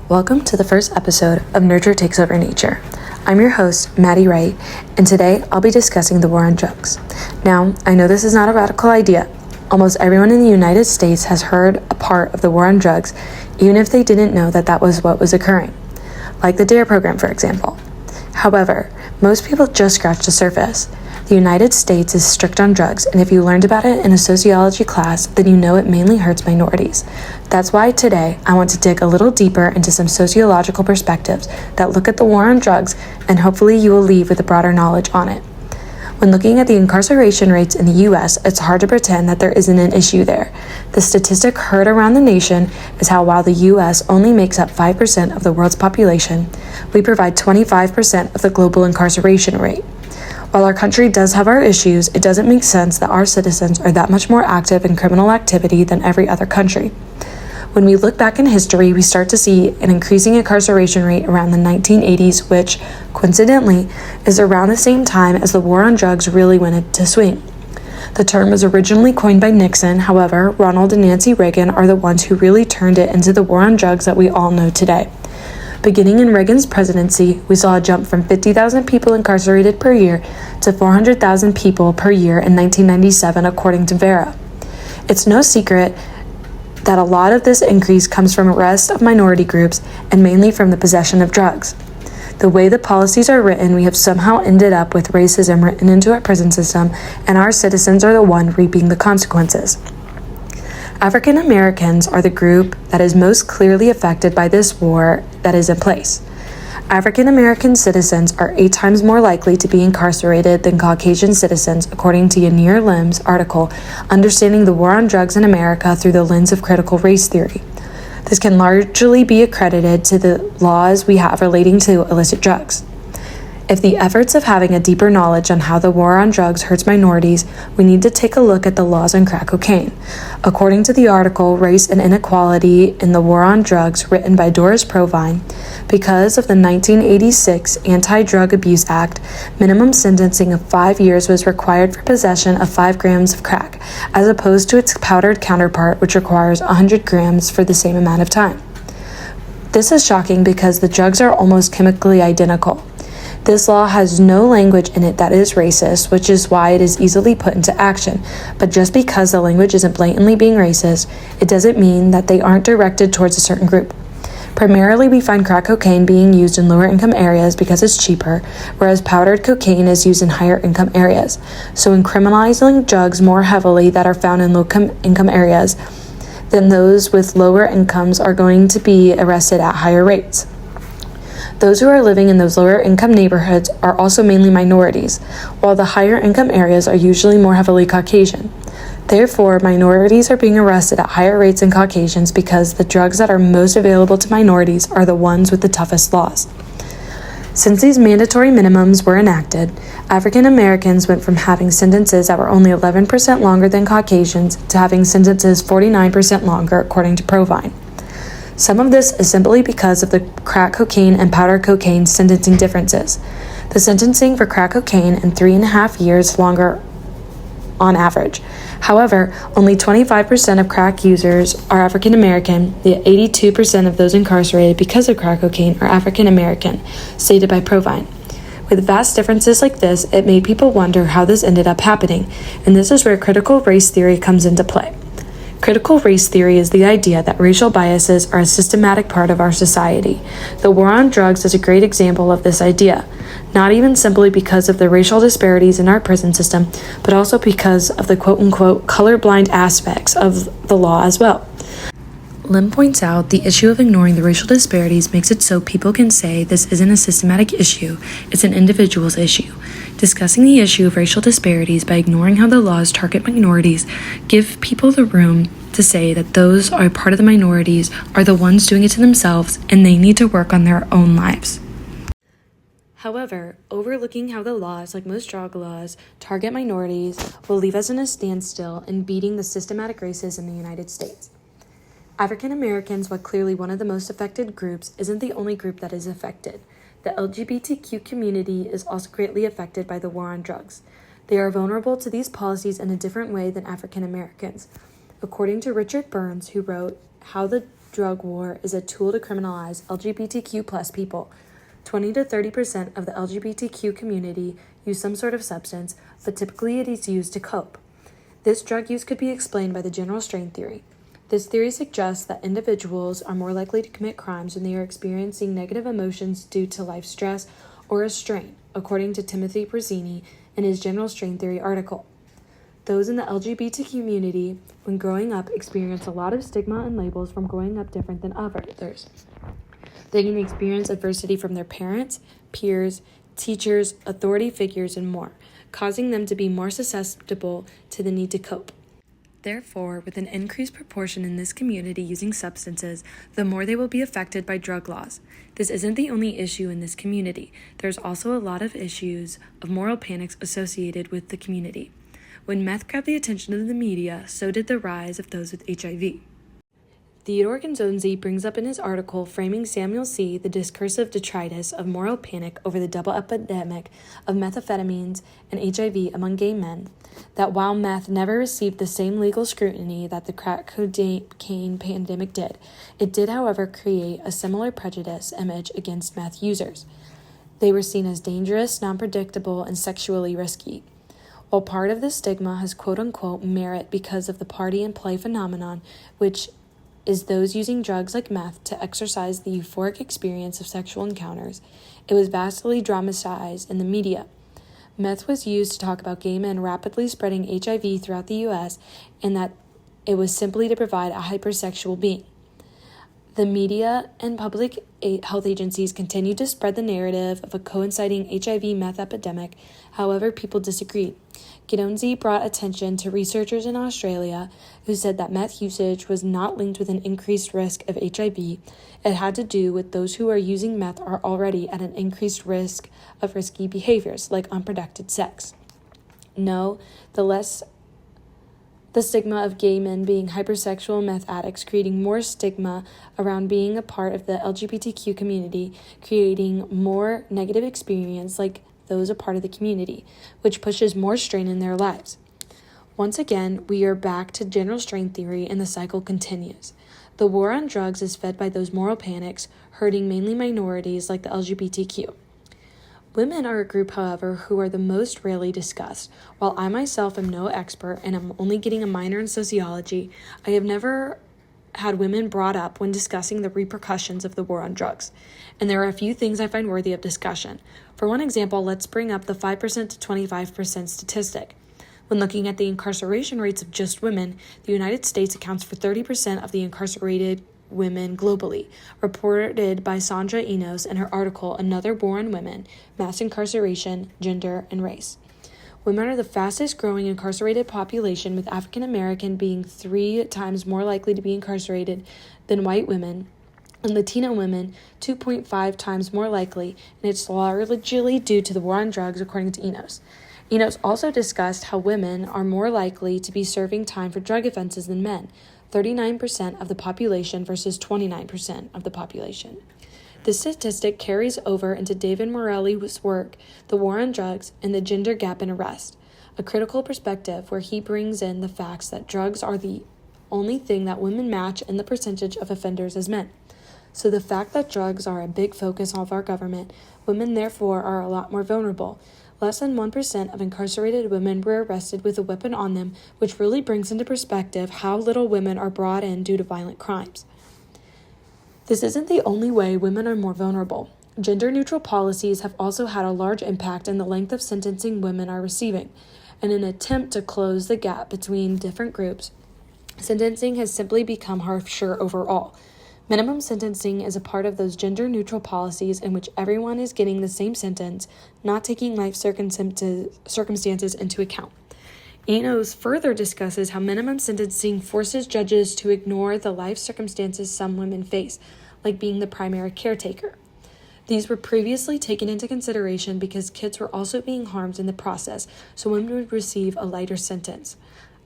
Welcome to the first episode of Nurture Takes Over Nature. I'm your host, Maddie Wright, and today I'll be discussing the war on drugs. Now, I know this is not a radical idea. Almost everyone in the United States has heard a part of the war on drugs, even if they didn't know that was what was occurring, like the DARE program, for example. However, most people just scratch the surface. The United States is strict on drugs, and if you learned about it in a sociology class, then you know it mainly hurts minorities. That's why today I want to dig a little deeper into some sociological perspectives that look at the war on drugs, and hopefully you will leave with a broader knowledge on it. When looking at the incarceration rates in the US, it's hard to pretend that there isn't an issue there. The statistic heard around the nation is how while the US only makes up 5% of the world's population, we provide 25% of the global incarceration rate. While our country does have our issues, it doesn't make sense that our citizens are that much more active in criminal activity than every other country. When we look back in history, we start to see an increasing incarceration rate around the 1980s, which, coincidentally, is around the same time as the war on drugs really went into swing. The term was originally coined by Nixon. However, Ronald and Nancy Reagan are the ones who really turned it into the war on drugs that we all know today. Beginning in Reagan's presidency, we saw a jump from 50,000 people incarcerated per year to 400,000 people per year in 1997, according to Vera. It's no secret that a lot of this increase comes from arrests of minority groups and mainly from the possession of drugs. The way the policies are written, we have somehow ended up with racism written into our prison system, and our citizens are the one reaping the consequences. African Americans are the group that is most clearly affected by this war that is in place. African American citizens are 8 times more likely to be incarcerated than Caucasian citizens, according to Yanir Lim's article, Understanding the War on Drugs in America Through the Lens of Critical Race Theory. This can largely be accredited to the laws we have relating to illicit drugs. If the efforts of having a deeper knowledge on how the war on drugs hurts minorities, we need to take a look at the laws on crack cocaine. According to the article, Race and Inequality in the War on Drugs, written by Doris Provine, because of the 1986 Anti-Drug Abuse Act, minimum sentencing of 5 years was required for possession of 5 grams of crack, as opposed to its powdered counterpart, which requires 100 grams for the same amount of time. This is shocking because the drugs are almost chemically identical. This law has no language in it that is racist, which is why it is easily put into action. But just because the language isn't blatantly being racist, it doesn't mean that they aren't directed towards a certain group. Primarily, we find crack cocaine being used in lower income areas because it's cheaper, whereas powdered cocaine is used in higher income areas. So in criminalizing drugs more heavily that are found in low income areas, then those with lower incomes are going to be arrested at higher rates. Those who are living in those lower income neighborhoods are also mainly minorities, while the higher income areas are usually more heavily Caucasian. Therefore, minorities are being arrested at higher rates than Caucasians because the drugs that are most available to minorities are the ones with the toughest laws. Since these mandatory minimums were enacted, African Americans went from having sentences that were only 11% longer than Caucasians to having sentences 49% longer, according to Provine. Some of this is simply because of the crack cocaine and powder cocaine sentencing differences. The sentencing for crack cocaine is 3.5 years longer on average. However, only 25% of crack users are African American, yet 82% of those incarcerated because of crack cocaine are African American, stated by Provine. With vast differences like this, it made people wonder how this ended up happening, and this is where critical race theory comes into play. Critical race theory is the idea that racial biases are a systematic part of our society. The war on drugs is a great example of this idea, not even simply because of the racial disparities in our prison system, but also because of the quote-unquote colorblind aspects of the law as well. Lim points out the issue of ignoring the racial disparities makes it so people can say this isn't a systematic issue, it's an individual's issue. Discussing the issue of racial disparities by ignoring how the laws target minorities give people the room to say that those are part of the minorities are the ones doing it to themselves and they need to work on their own lives. However, overlooking how the laws, like most drug laws, target minorities will leave us in a standstill in beating the systematic racism in the United States. African Americans, while clearly one of the most affected groups, isn't the only group that is affected. The LGBTQ community is also greatly affected by the war on drugs. They are vulnerable to these policies in a different way than African Americans. According to Richard Burns, who wrote How the drug war is a tool to criminalize LGBTQ plus people. 20 to 30% of the LGBTQ community use some sort of substance, but typically it is used to cope. This drug use could be explained by the general strain theory. This theory suggests that individuals are more likely to commit crimes when they are experiencing negative emotions due to life stress or a strain, according to Timothy Brazzini in his General Strain Theory article. Those in the LGBT community, when growing up, experience a lot of stigma and labels from growing up different than others. They can experience adversity from their parents, peers, teachers, authority figures, and more, causing them to be more susceptible to the need to cope. Therefore, with an increased proportion in this community using substances, the more they will be affected by drug laws. This isn't the only issue in this community. There's also a lot of issues of moral panics associated with the community. When meth grabbed the attention of the media, so did the rise of those with HIV. Theodore Gonzonzi brings up in his article Framing Samuel C. the discursive detritus of moral panic over the double epidemic of methamphetamines and HIV among gay men, that while meth never received the same legal scrutiny that the crack cocaine pandemic did, it did, however, create a similar prejudice image against meth users. They were seen as dangerous, non-predictable, and sexually risky. While part of this stigma has quote-unquote merit because of the party and play phenomenon, which is those using drugs like meth to exercise the euphoric experience of sexual encounters, it was vastly dramatized in the media. Meth was used to talk about gay men rapidly spreading HIV throughout the U.S. and that it was simply to provide a hypersexual being. The media and public health agencies continued to spread the narrative of a coinciding HIV meth epidemic. However, people disagreed. Gonzonzi brought attention to researchers in Australia who said that meth usage was not linked with an increased risk of HIV. It had to do with those who are using meth are already at an increased risk of risky behaviors like unprotected sex. No, the stigma of gay men being hypersexual meth addicts, creating more stigma around being a part of the LGBTQ community, creating more negative experience like those a part of the community, which pushes more strain in their lives. Once again, we are back to general strain theory and the cycle continues. The war on drugs is fed by those moral panics, hurting mainly minorities like the LGBTQ. Women are a group, however, who are the most rarely discussed. While I myself am no expert and I'm only getting a minor in sociology, I have never had women brought up when discussing the repercussions of the war on drugs. And there are a few things I find worthy of discussion. For one example, let's bring up the 5% to 25% statistic. When looking at the incarceration rates of just women, the United States accounts for 30% of the incarcerated women globally, reported by Sandra Enos in her article Another War on Women, Mass Incarceration, Gender, and Race. Women are the fastest growing incarcerated population, with African American being 3 times more likely to be incarcerated than white women, and Latino women 2.5 times more likely, and it's largely due to the war on drugs, according to Enos. Enos also discussed how women are more likely to be serving time for drug offenses than men, 39% of the population versus 29% of the population. This statistic carries over into David Morelli's work, The War on Drugs and the Gender Gap in Arrest, a critical perspective where he brings in the facts that drugs are the only thing that women match in the percentage of offenders as men. So the fact that drugs are a big focus of our government, women therefore are a lot more vulnerable. Less than 1% of incarcerated women were arrested with a weapon on them, which really brings into perspective how little women are brought in due to violent crimes. This isn't the only way women are more vulnerable. Gender-neutral policies have also had a large impact in the length of sentencing women are receiving. In an attempt to close the gap between different groups, sentencing has simply become harsher overall. Minimum sentencing is a part of those gender-neutral policies in which everyone is getting the same sentence, not taking life circumstances into account. Enos further discusses how minimum sentencing forces judges to ignore the life circumstances some women face, like being the primary caretaker. These were previously taken into consideration because kids were also being harmed in the process, so women would receive a lighter sentence.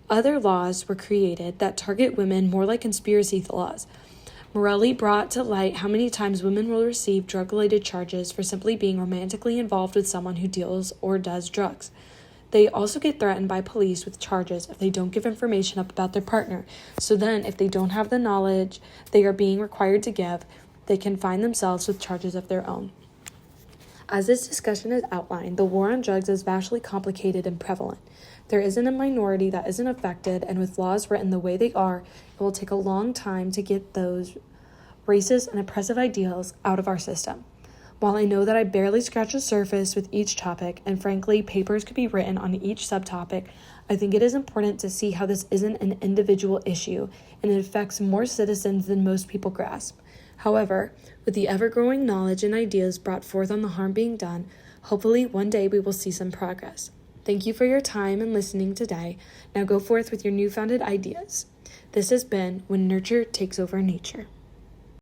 Other laws were created that target women more like conspiracy laws. Morelli brought to light how many times women will receive drug-related charges for simply being romantically involved with someone who deals or does drugs. They also get threatened by police with charges if they don't give information up about their partner. So then, if they don't have the knowledge they are being required to give, they can find themselves with charges of their own. As this discussion has outlined, the war on drugs is vastly complicated and prevalent. There isn't a minority that isn't affected, and with laws written the way they are, it will take a long time to get those racist and oppressive ideals out of our system. While I know that I barely scratch the surface with each topic, and frankly, papers could be written on each subtopic, I think it is important to see how this isn't an individual issue, and it affects more citizens than most people grasp. However, with the ever-growing knowledge and ideas brought forth on the harm being done, hopefully one day we will see some progress. Thank you for your time and listening today. Now go forth with your newfounded ideas. This has been When Nurture Takes Over Nature.